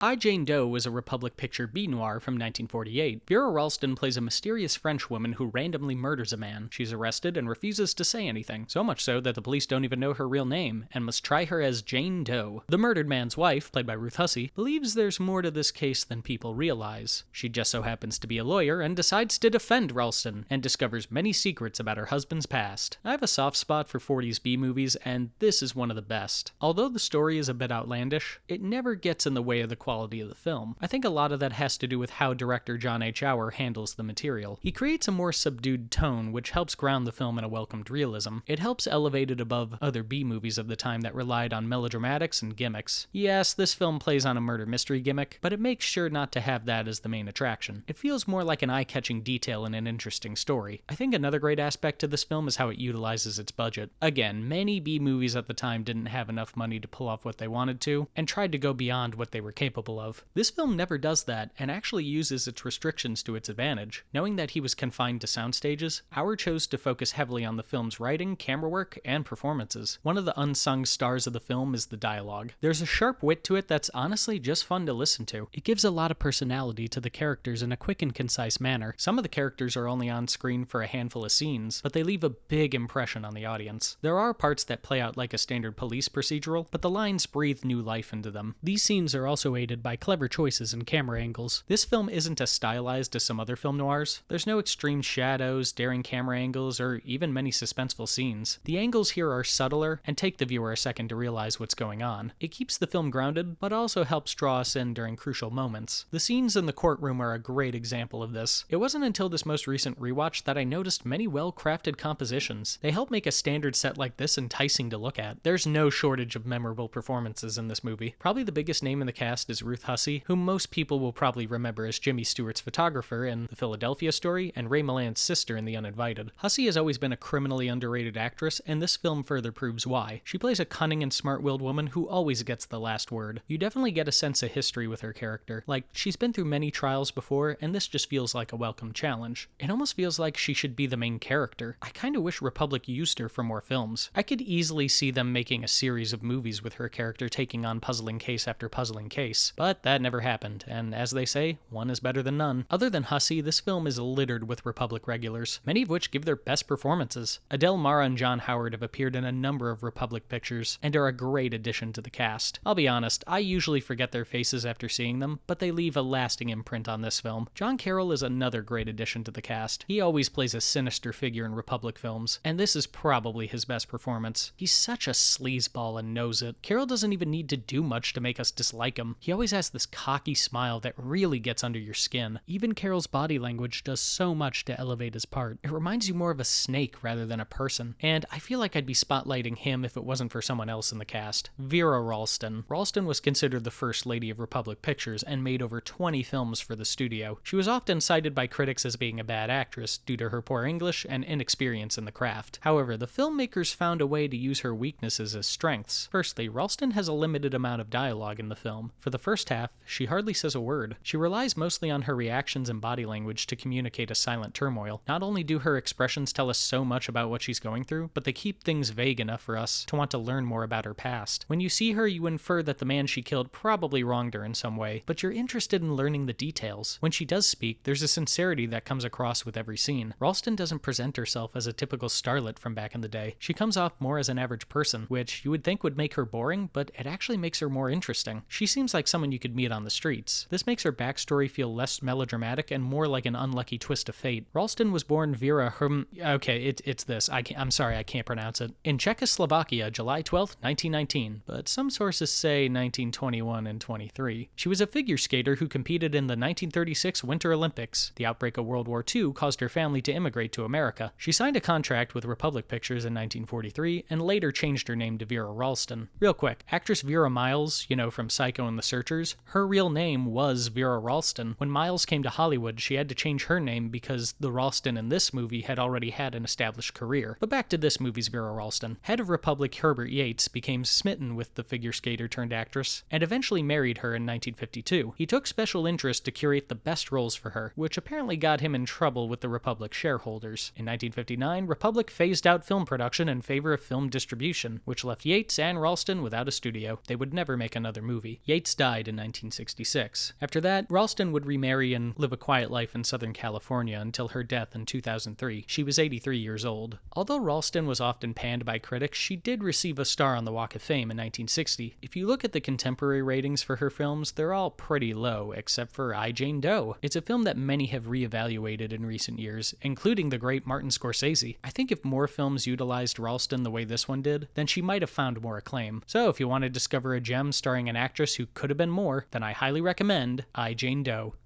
I, Jane Doe was a Republic picture B-Noir from 1948. Vera Ralston plays a mysterious French woman who randomly murders a man. She's arrested and refuses to say anything, so much so that the police don't even know her real name, and must try her as Jane Doe. The murdered man's wife, played by Ruth Hussey, believes there's more to this case than people realize. She just so happens to be a lawyer and decides to defend Ralston, and discovers many secrets about her husband's past. I have a soft spot for 40s B-movies, and this is one of the best. Although the story is a bit outlandish, it never gets in the way of the quality of the film. I think a lot of that has to do with how director John H. Auer handles the material. He creates a more subdued tone, which helps ground the film in a welcomed realism. It helps elevate it above other B-movies of the time that relied on melodramatics and gimmicks. Yes, this film plays on a murder mystery gimmick, but it makes sure not to have that as the main attraction. It feels more like an eye-catching detail in an interesting story. I think another great aspect to this film is how it utilizes its budget. Again, many B-movies at the time didn't have enough money to pull off what they wanted to, and tried to go beyond what they were capable of. This film never does that, and actually uses its restrictions to its advantage. Knowing that he was confined to sound stages, Auer chose to focus heavily on the film's writing, camera work, and performances. One of the unsung stars of the film is the dialogue. There's a sharp wit to it that's honestly just fun to listen to. It gives a lot of personality to the characters in a quick and concise manner. Some of the characters are only on screen for a handful of scenes, but they leave a big impression on the audience. There are parts that play out like a standard police procedural, but the lines breathe new life into them. These scenes are also aided by clever choices in camera angles. This film isn't as stylized as some other film noirs. There's no extreme shadows, daring camera angles, or even many suspenseful scenes. The angles here are subtler and take the viewer a second to realize what's going on. It keeps the film grounded, but also helps draw us in during crucial moments. The scenes in the courtroom are a great example of this. It wasn't until this most recent rewatch that I noticed many well-crafted compositions. They help make a standard set like this enticing to look at. There's no shortage of memorable performances in this movie. Probably the biggest name in the cast is Ruth Hussey, whom most people will probably remember as Jimmy Stewart's photographer in The Philadelphia Story and Ray Milland's sister in The Uninvited. Hussey has always been a criminally underrated actress, and this film further proves why. She plays a cunning and smart-willed woman who always gets the last word. You definitely get a sense of history with her character. Like, she's been through many trials before, and this just feels like a welcome challenge. It almost feels like she should be the main character. I kinda wish Republic used her for more films. I could easily see them making a series of movies with her character taking on puzzling case after puzzling case, but that never happened, and as they say, one is better than none. Other than Hussey, this film is littered with Republic regulars, many of which give their best performances. Adele, Mara, and John Howard have appeared in a number of Republic pictures, and are a great addition to the cast. I'll be honest, I usually forget their faces after seeing them, but they leave a lasting imprint on this film. John Carroll is another great addition to the cast. He always plays a sinister figure in Republic films, and this is probably his best performance. He's such a sleazeball and knows it. Carroll doesn't even need to do much to make us dislike him. He always has this cocky smile that really gets under your skin. Even Carroll's body language does so much to elevate his part. It reminds you more of a snake rather than a person, and I feel like I'd be spotlighting him if it wasn't for someone else in the cast. Vera Ralston. Ralston was considered the first lady of Republic Pictures and made over 20 films for the studio. She was often cited by critics as being a bad actress due to her poor English and inexperience in the craft. However, the filmmakers found a way to use her weaknesses as strengths. Firstly, Ralston has a limited amount of dialogue in the film. For the first half, she hardly says a word. She relies mostly on her reactions and body language to communicate a silent turmoil. Not only do her expressions tell us so much about what she's going through, but they keep things vague enough for us to want to learn more about her past. When you see her, you infer that the man she killed probably wronged her in some way, but you're interested in learning the details. When she does speak, there's a sincerity that comes across with every scene. Ralston doesn't present herself as a typical starlet from back in the day. She comes off more as an average person, which you would think would make her boring, but it actually makes her more interesting. She seems like someone you could meet on the streets. This makes her backstory feel less melodramatic and more like an unlucky twist of fate. Ralston was born Vera I'm sorry, I can't pronounce it. In Czechoslovakia, July 12, 1919, but some sources say 1921 and 23. She was a figure skater who competed in the 1936 Winter Olympics. The outbreak of World War II caused her family to immigrate to America. She signed a contract with Republic Pictures in 1943 and later changed her name to Vera Ralston. Real quick, actress Vera Miles, from Psycho and The Searchers, her real name was Vera Ralston. When Miles came to Hollywood, she had to change her name because the Ralston in this movie had already had an established career. But back to this movie's Vera Ralston. Head of Republic Herbert Yates became smitten with the figure skater turned actress and eventually married her in 1952. He took special interest to curate the best roles for her, which apparently got him in trouble with the Republic shareholders. In 1959, Republic phased out film production in favor of film distribution, which left Yates and Ralston without a studio. They would never make another movie. Yates died died in 1966. After that, Ralston would remarry and live a quiet life in Southern California until her death in 2003. She was 83 years old. Although Ralston was often panned by critics, she did receive a star on the Walk of Fame in 1960. If you look at the contemporary ratings for her films, they're all pretty low, except for I, Jane Doe. It's a film that many have reevaluated in recent years, including the great Martin Scorsese. I think if more films utilized Ralston the way this one did, then she might have found more acclaim. So if you want to discover a gem starring an actress who could have been more, then I highly recommend I, Jane Doe.